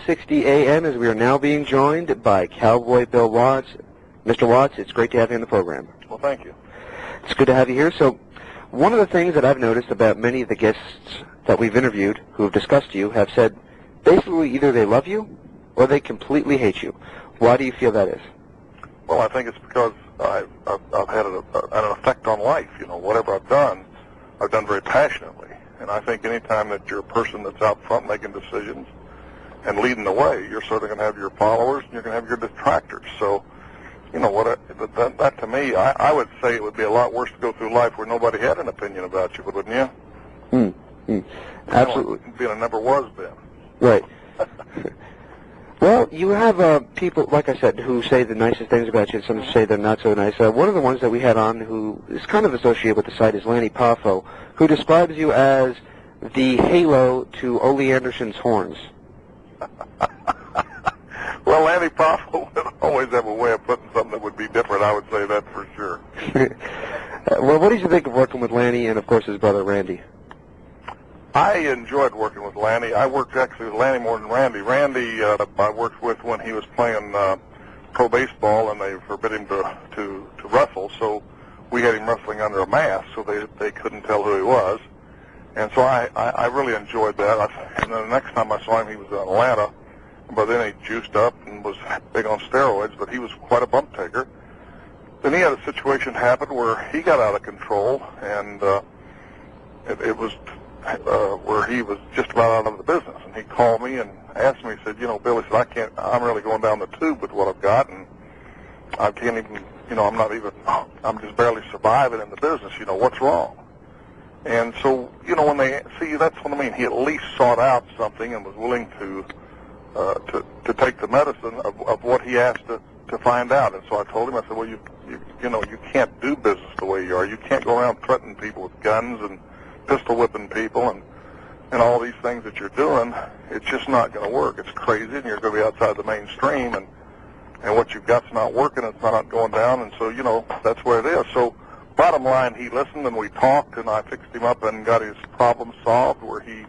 12:60 a.m. as we are now being joined by Cowboy Bill Watts. Mr. Watts, it's great to have you on the program. Well, thank you. It's good to have you here. So one of the things that I've noticed about many of the guests that we've interviewed who have discussed you have said basically either they love you or they completely hate you. Why do you feel that is? Well, I think it's because I've had an effect on life. You know, whatever I've done very passionately. And I think any time that you're a person that's out front making decisions and leading the way, you're sort of going to have your followers and you're going to have your detractors. So, you know, that to me, I would say it would be a lot worse to go through life where nobody had an opinion about you, wouldn't you? Absolutely. Being a never was been. Right. Well, you have people, like I said, who say the nicest things about you, and some say they're not so nice. One of the ones that we had on who is kind of associated with the site is Lanny Poffos, who describes you as the halo to Ole Anderson's horns. Well, Lanny Poffos would always have a way of putting something that would be different, I would say that for sure. Well, what did you think of working with Lanny and, of course, his brother Randy? I enjoyed working with Lanny. I worked actually with Lanny more than Randy. Randy I worked with when he was playing pro baseball, and they forbid him to wrestle, so we had him wrestling under a mask, so they couldn't tell who he was. And so I really enjoyed that. And then the next time I saw him, he was in Atlanta. By then he juiced up and was big on steroids, but he was quite a bump taker. Then he had a situation happen where he got out of control, and it was where he was just about out of the business. And he called me and asked me, he said, you know, Billy said, I'm really going down the tube with what I've got, and I can't even, you know, I'm just barely surviving in the business, you know, what's wrong? And so, you know, when they see, that's what I mean, he at least sought out something and was willing to take the medicine of what he asked to find out. And so I told him, I said, well, you know, you can't do business the way you are. You can't go around threatening people with guns and pistol whipping people and all these things that you're doing. It's just not going to work. It's crazy, and you're going to be outside the mainstream, and what you've got's not working. It's not going down, and so, you know, that's where it is. So bottom line, he listened, and we talked, and I fixed him up and got his problem solved, where he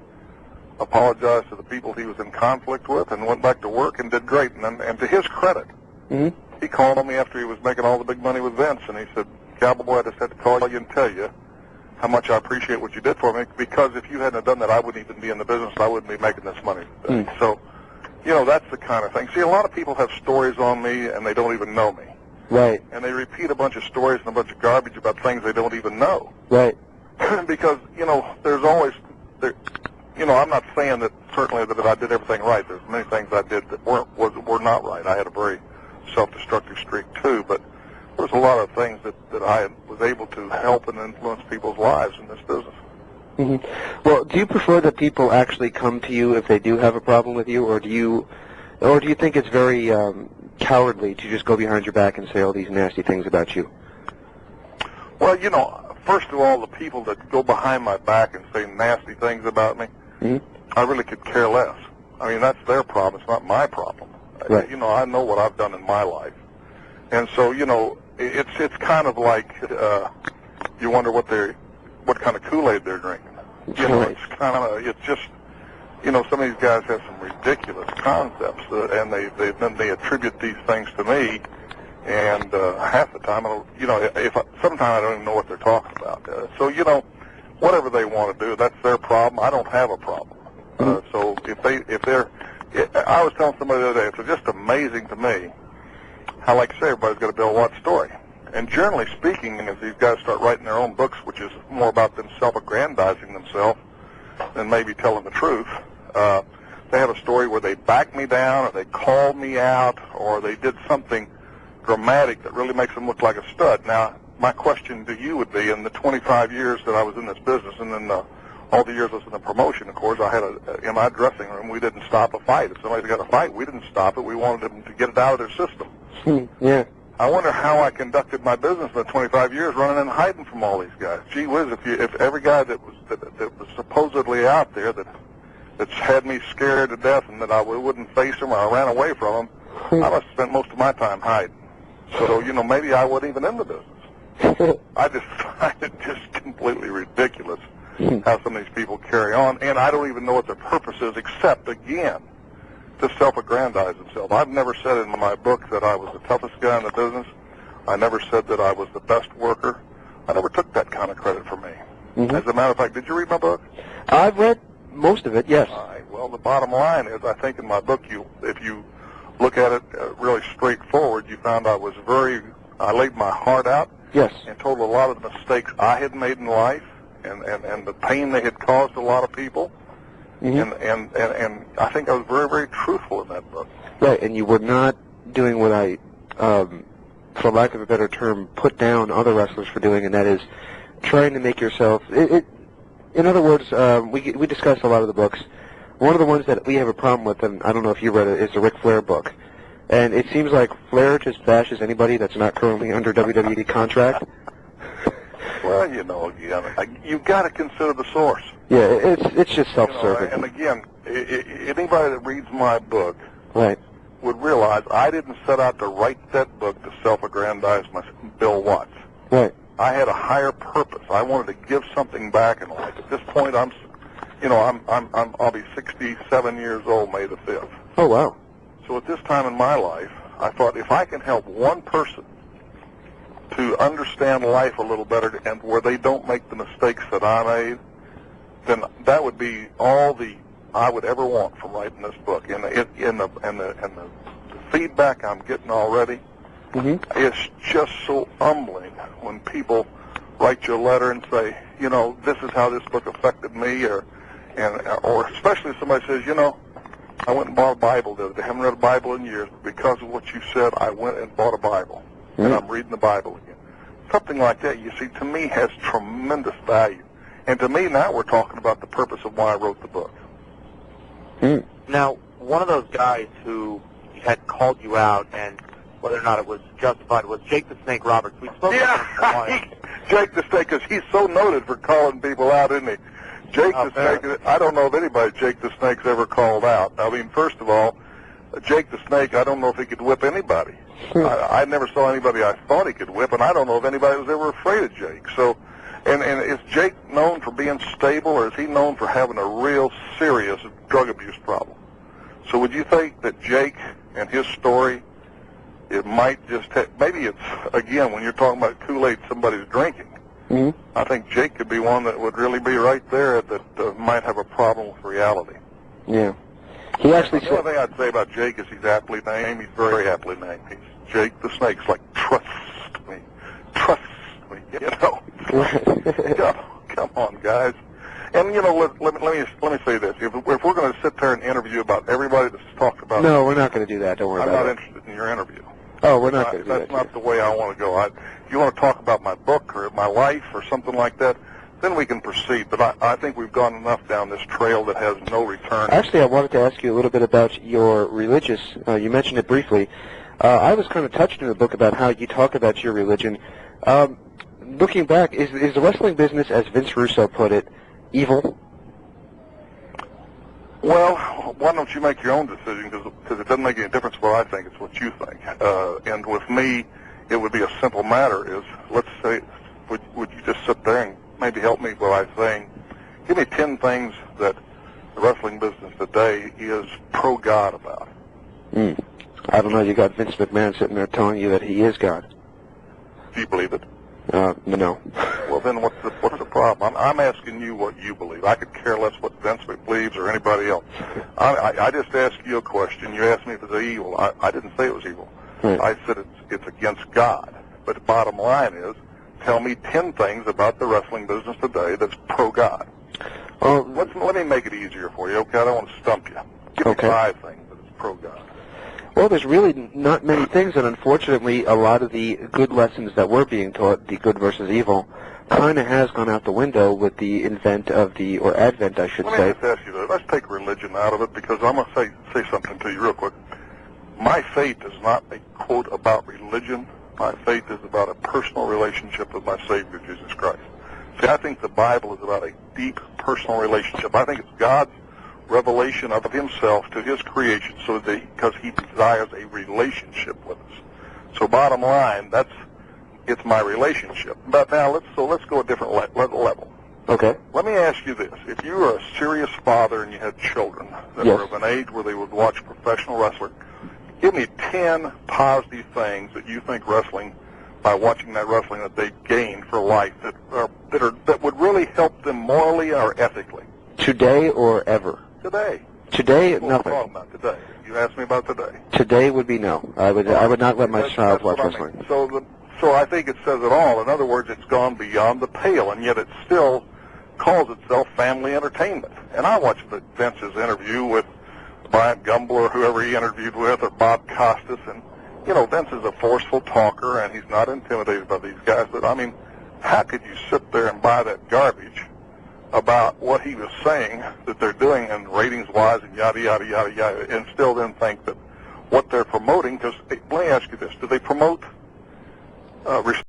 apologized to the people he was in conflict with and went back to work and did great. And to his credit, he called on me after he was making all the big money with Vince, and he said, Cowboy, I just had to call you and tell you how much I appreciate what you did for me, because if you hadn't done that, I wouldn't even be in the business, and I wouldn't be making this money today. So, you know, that's the kind of thing. See, a lot of people have stories on me, and they don't even know me. Right. And they repeat a bunch of stories and a bunch of garbage about things they don't even know. Right. Because, you know, there's always, you know, I'm not saying that certainly that I did everything right. There's many things I did that were not right. I had a very self-destructive streak, too, but there's a lot of things that I was able to help and influence people's lives in this business. Well, do you prefer that people actually come to you if they do have a problem with you, or do you think it's very cowardly to just go behind your back and say all these nasty things about you? Well, you know, first of all, the people that go behind my back and say nasty things about me, I really could care less. I mean, that's their problem. It's not my problem. Right. You know, I know what I've done in my life. And so, you know, it's kind of like you wonder what kind of Kool-Aid they're drinking. You know, it's just, you know, some of these guys have some ridiculous concepts, and they attribute these things to me, and half the time, sometimes I don't even know what they're talking about. So, you know, whatever they want to do, that's their problem. I don't have a problem. So I was telling somebody the other day, it's just amazing to me how, like I say, everybody's got a Bill Watts story. And generally speaking, as these guys start writing their own books, which is more about them self-aggrandizing themselves than maybe telling the truth, they have a story where they backed me down, or they called me out, or they did something dramatic that really makes them look like a stud. Now, my question to you would be, in the 25 years that I was in this business, and then all the years I was in the promotion, of course, I had in my dressing room, we didn't stop a fight. If somebody got a fight, we didn't stop it. We wanted them to get it out of their system. Yeah. I wonder how I conducted my business in the 25 years, running and hiding from all these guys. Gee whiz, if every guy that was supposedly out there that's had me scared to death and that I wouldn't face them or I ran away from them, I must have spent most of my time hiding. So, you know, maybe I wasn't even in the business. I just find it just completely ridiculous how some of these people carry on, and I don't even know what their purpose is, except, again, to self-aggrandize himself. I've never said in my book that I was the toughest guy in the business. I never said that I was the best worker. I never took that kind of credit for me. Mm-hmm. As a matter of fact, did you read my book? I've read most of it, yes. All right. Well, the bottom line is, I think in my book, if you look at it really straightforward, you found I laid my heart out. Yes. And told a lot of the mistakes I had made in life, and the pain they had caused a lot of people. Mm-hmm. And I think I was very, very truthful in that book. Right, and you were not doing what I, for lack of a better term, put down other wrestlers for doing, and that is trying to make yourself. In other words, we discussed a lot of the books. One of the ones that we have a problem with, and I don't know if you read it, is the Ric Flair book. And it seems like Flair just bashes anybody that's not currently under WWE contract. Well, you know, again, you've got to consider the source. Yeah, it's just self-serving. And again, anybody that reads my book right. would realize I didn't set out to write that book to self-aggrandize Bill Watts. Right. I had a higher purpose. I wanted to give something back in life. At this point, I'll be 67 years old May the 5th. Oh, wow. So at this time in my life, I thought if I can help one person to understand life a little better and where they don't make the mistakes that I made, then that would be all I would ever want from writing this book. And the feedback I'm getting already mm-hmm. is just so humbling when people write you a letter and say, you know, this is how this book affected me, or especially if somebody says, you know, I went and bought a Bible the other day. I haven't read a Bible in years, but because of what you said, I went and bought a Bible, and I'm reading the Bible again. Something like that, you see, to me has tremendous value. And to me, now we're talking about the purpose of why I wrote the book. Mm. Now, one of those guys who had called you out, and whether or not it was justified, was Jake the Snake Roberts. We spoke about him for a while. Jake the Snake, because he's so noted for calling people out, isn't he? Jake the Snake, I don't know of anybody Jake the Snake's ever called out. I mean, first of all, Jake the Snake, I don't know if he could whip anybody. I never saw anybody I thought he could whip, and I don't know if anybody was ever afraid of Jake. So, and is Jake known for being stable, or is he known for having a real serious drug abuse problem? So would you think that Jake and his story, it might just maybe it's, again, when you're talking about Kool-Aid somebody's drinking, mm-hmm. I think Jake could be one that would really be right there that might have a problem with reality. Yeah. He actually The only thing I'd say about Jake is he's aptly named. He's very aptly named. He's Jake the Snake. It's like, trust me, you know. Come on, guys. And, you know, let me say this. If we're going to sit there and interview about everybody that's talked about... No, we're not going to do that. Don't worry about it. I'm not interested in your interview. Oh, we're not going to do that. That's not the way I want to go. If you want to talk about my book or my life or something like that, then we can proceed. But I think we've gone enough down this trail that has no return. Actually, I wanted to ask you a little bit about your religious... you mentioned it briefly. I was kind of touched in the book about how you talk about your religion. Looking back, is the wrestling business, as Vince Russo put it, evil? Well, why don't you make your own decision, because it doesn't make any difference what I think, it's what you think. And with me, it would be a simple matter is, let's say, would you just sit there and maybe help me by saying, give me 10 things that the wrestling business today is pro-God about. I don't know, you got Vince McMahon sitting there telling you that he is God. Do you believe it? No. Well, then what's the problem? I'm asking you what you believe. I could care less what Vince believes or anybody else. I just asked you a question. You asked me if it's evil. I didn't say it was evil. Right. I said it's against God. But the bottom line is, tell me 10 things about the wrestling business today that's pro-God. Let me make it easier for you, okay? I don't want to stump you. Give me 5 things that is pro-God. Well, there's really not many things, and unfortunately, a lot of the good lessons that we're being taught, the good versus evil, kind of has gone out the window with the advent, I should say. Let me just ask you this. Let's take religion out of it, because I'm going to say something to you real quick. My faith is not a quote about religion. My faith is about a personal relationship with my Savior, Jesus Christ. See, I think the Bible is about a deep personal relationship. I think it's God's revelation of himself to his creation, because he desires a relationship with us. So bottom line, it's my relationship. But now let's go a different level. Okay. Let me ask you this. If you were a serious father and you had children that Yes. were of an age where they would watch professional wrestling, give me 10 positive things that you think wrestling, by watching that wrestling, that they gain for life that would really help them morally or ethically. Today or ever? Today. Today, What we're nothing. talking about today. You asked me about today. Today would be no. I would not let my child That's watch what I wrestling. mean. So I think it says it all. In other words, it's gone beyond the pale, and yet it still calls itself family entertainment. And I watched Vince's interview with Bryant Gumbel or whoever he interviewed with, or Bob Costas, and Vince is a forceful talker, and he's not intimidated by these guys. But I mean, how could you sit there and buy that garbage about what he was saying that they're doing and ratings-wise and yada, yada, yada, yada, and still then think that what they're promoting, because let me ask you this, do they promote